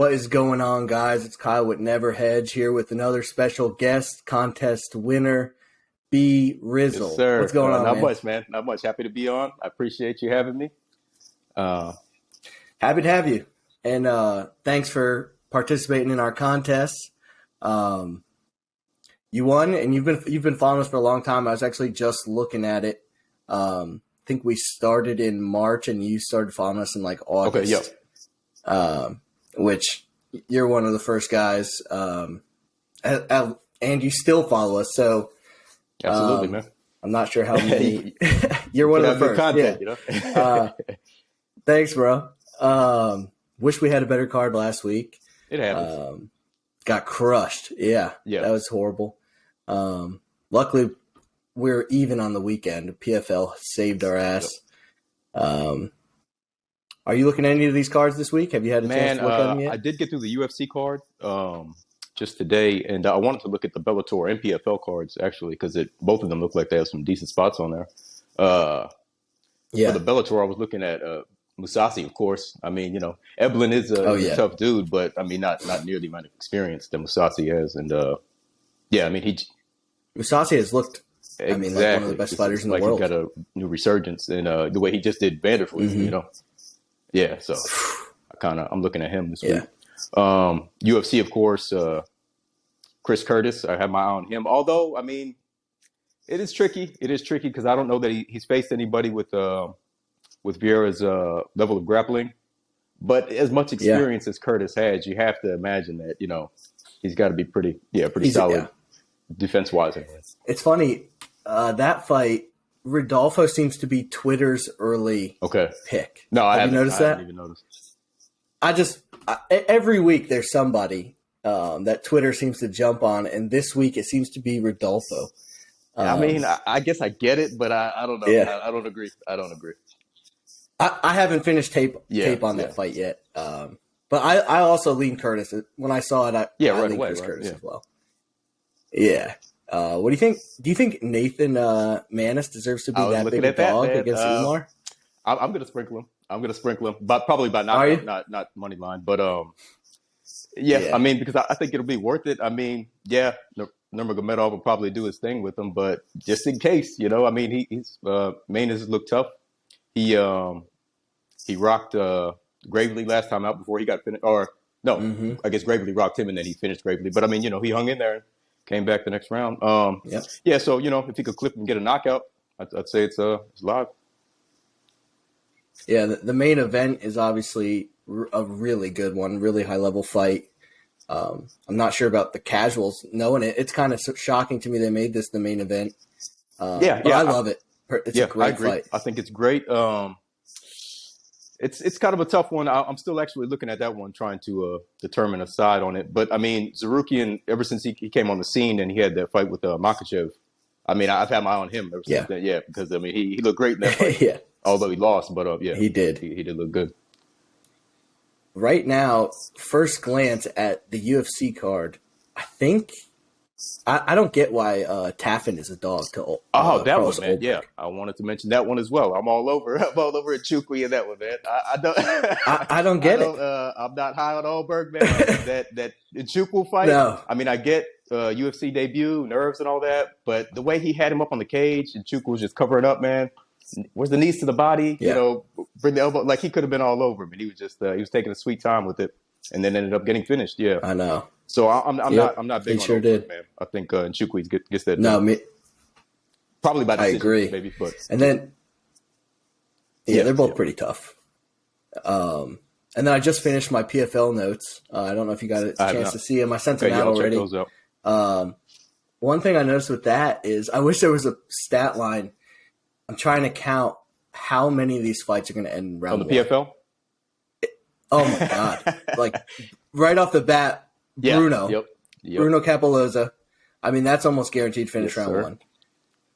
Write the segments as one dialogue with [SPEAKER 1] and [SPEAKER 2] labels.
[SPEAKER 1] What is going on, guys? It's Kyle with Never Hedge here with another special guest, contest winner, BWrizz.
[SPEAKER 2] Yes, sir.
[SPEAKER 1] What's going on,
[SPEAKER 2] Not
[SPEAKER 1] man?
[SPEAKER 2] much, man. Not much. Happy to be on. I appreciate you having me.
[SPEAKER 1] Happy to have you, and thanks for participating in our contest. You won, and you've been following us for a long time. I was actually just looking at it. I think we started in March, and you started following us in like August.
[SPEAKER 2] Okay, yep.
[SPEAKER 1] Which you're one of the first guys, and you still follow us. So
[SPEAKER 2] Absolutely, man.
[SPEAKER 1] I'm not sure how many. You're one of the first.
[SPEAKER 2] Content,
[SPEAKER 1] yeah.
[SPEAKER 2] You know?
[SPEAKER 1] Thanks, bro. Wish we had a better card last week.
[SPEAKER 2] It happens.
[SPEAKER 1] Got crushed. Yeah, that was horrible. Luckily, we're even on the weekend. PFL saved our ass. Yep. Are you looking at any of these cards this week? Have you had a chance to look at them yet?
[SPEAKER 2] I did get through the UFC card just today, and I wanted to look at the Bellator and PFL cards, actually, because both of them look like they have some decent spots on there. For the Bellator, I was looking at Musasi, of course. I mean, you know, Eblin is a tough dude, but, I mean, not nearly the amount of experience that Musasi has. And, I mean,
[SPEAKER 1] Musasi has looked, like one of the best fighters in the world.
[SPEAKER 2] He got a new resurgence in the way he just did Vanderfleet, you know. Yeah, so I'm looking at him this week. UFC, of course, Chris Curtis. I have my eye on him. Although, I mean, it is tricky. It is tricky because I don't know that he's faced anybody with Vieira's level of grappling. But as much experience as Curtis has, you have to imagine that, you know, he's got to be pretty solid defense-wise.
[SPEAKER 1] It's funny, that fight, Rodolfo seems to be Twitter's early pick.
[SPEAKER 2] No, I haven't
[SPEAKER 1] noticed that?
[SPEAKER 2] I haven't even noticed.
[SPEAKER 1] Every week there's somebody that Twitter seems to jump on, and this week it seems to be Rodolfo.
[SPEAKER 2] I mean, I guess I get it, but I don't know. Yeah. I don't agree.
[SPEAKER 1] I haven't finished tape on that fight yet. But I also lean Curtis. When I saw it, I leaned Curtis as well. Yeah. What do you think? Do you think Nathan Manis deserves to be that big a dog against Umar?
[SPEAKER 2] I'm going to sprinkle him. But probably by knockout, not money line. But I mean, because I think it'll be worth it. I mean, Nurmagomedov will probably do his thing with him, but just in case, you know, I mean, he's Manis looked tough. He rocked Gravely last time out before he got finished. Or no, I guess Gravely rocked him and then he finished Gravely. But I mean, you know, he hung in there. Came back the next round. So, you know, if he could clip and get a knockout, I'd say it's live.
[SPEAKER 1] Yeah, the main event is obviously a really good one, really high-level fight. I'm not sure about the casuals knowing it. It's kind of shocking to me they made this the main event. But I love it. It's a great fight.
[SPEAKER 2] I think it's great. It's kind of a tough one. I'm still actually looking at that one, trying to determine a side on it. But, I mean, Zarukian, ever since he came on the scene and he had that fight with Makhachev, I mean, I've had my eye on him ever since then. Yeah, because, I mean, he looked great in that fight. Although he lost, but,
[SPEAKER 1] he did.
[SPEAKER 2] He did look good.
[SPEAKER 1] Right now, first glance at the UFC card, I think I don't get why Taffin is a dog to
[SPEAKER 2] that one, man. Yeah, I wanted to mention that one as well. I'm all over Nchukwi in that one, man.
[SPEAKER 1] I don't get it.
[SPEAKER 2] I'm not high on Oldberg, man. that Nchukwi fight.
[SPEAKER 1] No.
[SPEAKER 2] I mean, I get UFC debut, nerves and all that, but the way he had him up on the cage, Nchukwi was just covering up, man. Where's the knees to the body? You know, bring the elbow. Like he could have been all over him, and he was just he was taking a sweet time with it, and then ended up getting finished. Yeah,
[SPEAKER 1] I know.
[SPEAKER 2] So I'm not big on
[SPEAKER 1] sure
[SPEAKER 2] Oldberg, man. I think Nchukwi gets that.
[SPEAKER 1] No,
[SPEAKER 2] probably by decision,
[SPEAKER 1] I agree.
[SPEAKER 2] Maybe, but
[SPEAKER 1] and then they're both pretty tough. And then I just finished my PFL notes. I don't know if you got a chance to see them. I sent them out already.
[SPEAKER 2] Check those out.
[SPEAKER 1] One thing I noticed with that is I wish there was a stat line. I'm trying to count how many of these fights are going to end in round
[SPEAKER 2] on the PFL.
[SPEAKER 1] Oh my god! Like right off the bat, Bruno, Bruno Capoloza. I mean, that's almost guaranteed finish round one.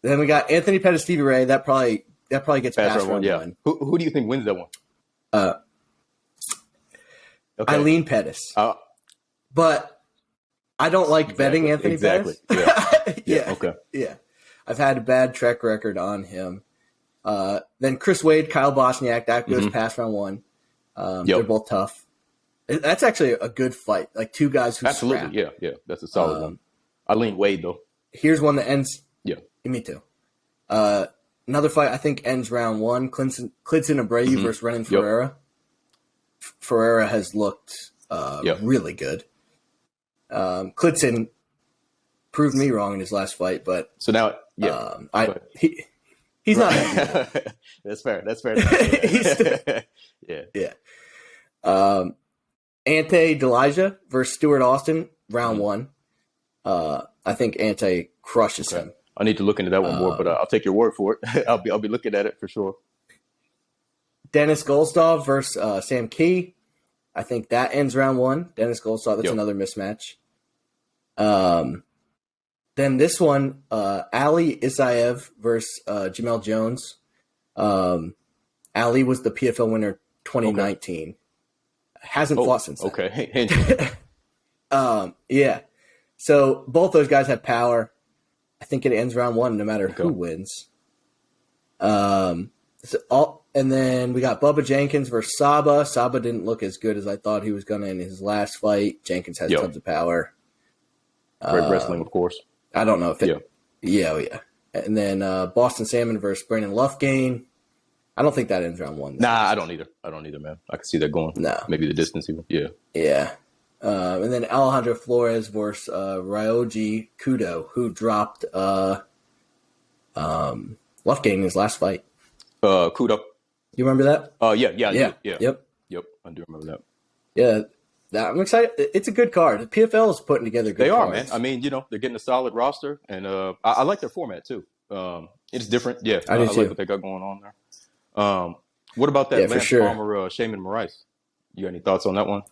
[SPEAKER 1] Then we got Anthony Pettis-Stevie-Ray. That probably gets past round one.
[SPEAKER 2] Who do you think wins that one?
[SPEAKER 1] I lean Pettis, but I don't like betting Anthony Pettis. Yeah. I've had a bad track record on him. Then Chris Wade, Kyle Bosniak, that goes past round one. They're both tough. That's actually a good fight. Like two guys who
[SPEAKER 2] absolutely,
[SPEAKER 1] scrap.
[SPEAKER 2] yeah, that's a solid one. I lean Wade though.
[SPEAKER 1] Here's one that ends.
[SPEAKER 2] Yeah,
[SPEAKER 1] me too. Another fight I think ends round 1. Klidson Abreu versus Renan Ferreira. Ferreira has looked really good. Klidson proved me wrong in his last fight, but
[SPEAKER 2] so now,
[SPEAKER 1] he's not.
[SPEAKER 2] That's fair.
[SPEAKER 1] He's still, yeah. Ante Delija versus Stuart Austin, round 1. I think Ante crushes him.
[SPEAKER 2] I need to look into that one more, but I'll take your word for it. I'll be looking at it for sure.
[SPEAKER 1] Dennis Goldstav versus Sam Key. I think that ends round 1. Dennis Goldstav, that's another mismatch. Then this one, Ali Isaev versus Jamel Jones. Ali was the PFL winner 2019. Hasn't fought since then.
[SPEAKER 2] Okay.
[SPEAKER 1] Yeah. So both those guys have power. I think it ends round 1 no matter who wins. And then we got Bubba Jenkins versus Saba. Saba didn't look as good as I thought he was going to in his last fight. Jenkins has tons of power.
[SPEAKER 2] Great wrestling, of course.
[SPEAKER 1] I don't know if it. Yeah. And then Boston Salmon versus Brandon Lufgane. I don't think that ends round 1.
[SPEAKER 2] Nah, I don't either, man. I can see that going.
[SPEAKER 1] No.
[SPEAKER 2] Maybe the distance even. Yeah.
[SPEAKER 1] Yeah. And then Alejandro Flores versus Ryoji Kudo, who dropped Lufgane in his last fight.
[SPEAKER 2] Kudo.
[SPEAKER 1] You remember that?
[SPEAKER 2] Yeah.
[SPEAKER 1] Yep.
[SPEAKER 2] I do remember that.
[SPEAKER 1] Yeah. I'm excited. It's a good card. The PFL is putting together good cards.
[SPEAKER 2] They are, man. I mean, they're getting a solid roster, and I like their format, too. It's different. Yeah, I like what they got going on there. What about that Lance Palmer, Shaman Moraes? You got any thoughts on that one?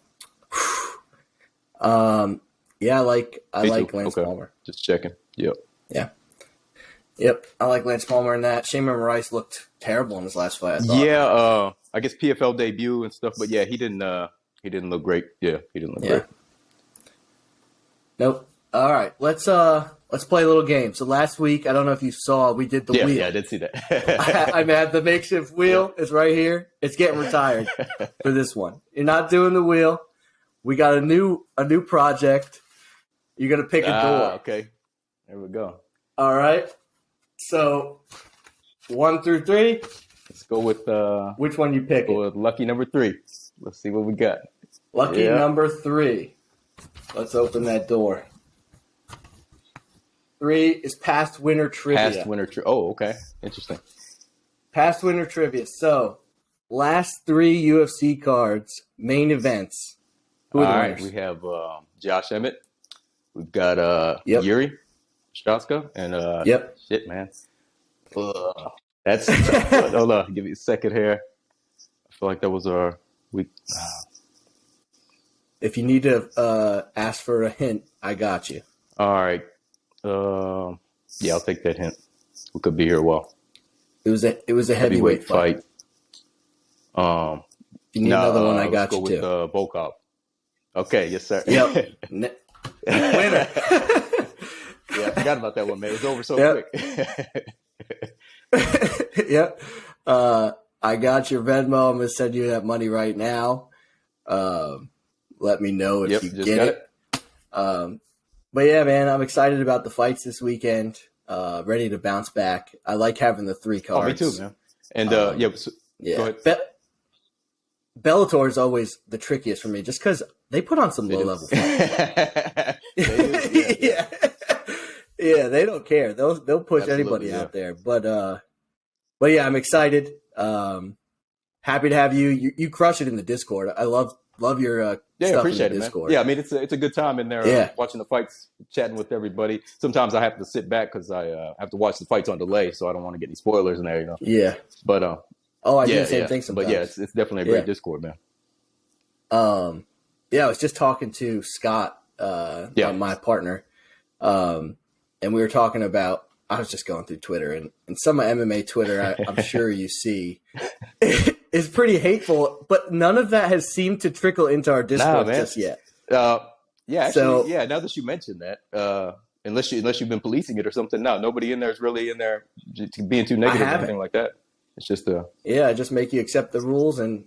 [SPEAKER 1] Yeah, I like Lance Palmer.
[SPEAKER 2] Just checking. Yep.
[SPEAKER 1] Yeah. Yep. I like Lance Palmer in that. Shaman Moraes looked terrible in his last fight, I thought.
[SPEAKER 2] Yeah, I guess PFL debut and stuff, but yeah, he didn't look great. Yeah, he didn't look great.
[SPEAKER 1] Nope. All right. Let's play a little game. So last week, I don't know if you saw, we did the wheel.
[SPEAKER 2] Yeah, I did see that.
[SPEAKER 1] I had the makeshift wheel. It's right here. It's getting retired for this one. You're not doing the wheel. We got a new project. You're gonna pick a door.
[SPEAKER 2] Okay. There we go.
[SPEAKER 1] All right. So 1 through 3.
[SPEAKER 2] Let's go with
[SPEAKER 1] which one you pick?
[SPEAKER 2] Go with lucky number 3. Let's see what we got.
[SPEAKER 1] Lucky number 3. Let's open that door. 3 is past winner trivia.
[SPEAKER 2] Oh, okay. Interesting.
[SPEAKER 1] Past winner trivia. So, last 3 UFC cards, main events. Who are the winners?
[SPEAKER 2] We have Josh Emmett. We've got Yuri Shotska. And shit, man. That's hold on. Give me a second here. I feel like that was our week.
[SPEAKER 1] If you need to ask for a hint, I got you.
[SPEAKER 2] All right. I'll take that hint. We could be here a while.
[SPEAKER 1] It was a heavyweight fight.
[SPEAKER 2] If
[SPEAKER 1] you need another one, I got you too.
[SPEAKER 2] With Volkov. Okay, yes, sir.
[SPEAKER 1] Yep. Winner.
[SPEAKER 2] Yeah, I forgot about that one, man. It was over so quick.
[SPEAKER 1] Yep. I got your Venmo. I'm gonna send you that money right now. Let me know if you get it. But yeah, man, I'm excited about the fights this weekend. Ready to bounce back. I like having the 3 cards.
[SPEAKER 2] Oh, me too, man. And go ahead.
[SPEAKER 1] Bellator is always the trickiest for me, just because they put on some low-level fights. Yeah, they don't care. They'll push anybody out there. But yeah, I'm excited. Happy to have you. You crush it in the Discord. I love your stuff
[SPEAKER 2] appreciate
[SPEAKER 1] in the
[SPEAKER 2] it,
[SPEAKER 1] Discord.
[SPEAKER 2] Man. Yeah, I mean it's a good time in there. Watching the fights, chatting with everybody. Sometimes I have to sit back because I have to watch the fights on delay, so I don't want to get any spoilers in there.
[SPEAKER 1] Yeah.
[SPEAKER 2] But
[SPEAKER 1] I do the same thing sometimes.
[SPEAKER 2] But yeah, it's definitely a great Discord, man.
[SPEAKER 1] I was just talking to Scott, my partner, and we were talking about. I was just going through Twitter, and some of MMA Twitter, I'm sure you see, is pretty hateful, but none of that has seemed to trickle into our Discord just yet.
[SPEAKER 2] Now that you mentioned that, unless you've been policing it or something, nobody in there is really in there being too negative or anything like that. It's just
[SPEAKER 1] I just make you accept the rules, and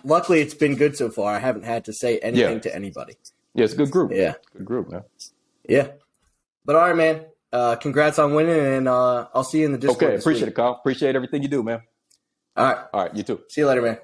[SPEAKER 1] luckily it's been good so far. I haven't had to say anything to anybody.
[SPEAKER 2] Yeah, it's a good group.
[SPEAKER 1] Yeah.
[SPEAKER 2] Good group, man.
[SPEAKER 1] Yeah. But all right, man. Congrats on winning, and I'll see you in the Discord.
[SPEAKER 2] Okay, appreciate it, Kyle. Appreciate everything you do, man.
[SPEAKER 1] All right.
[SPEAKER 2] All right, you too.
[SPEAKER 1] See you later, man.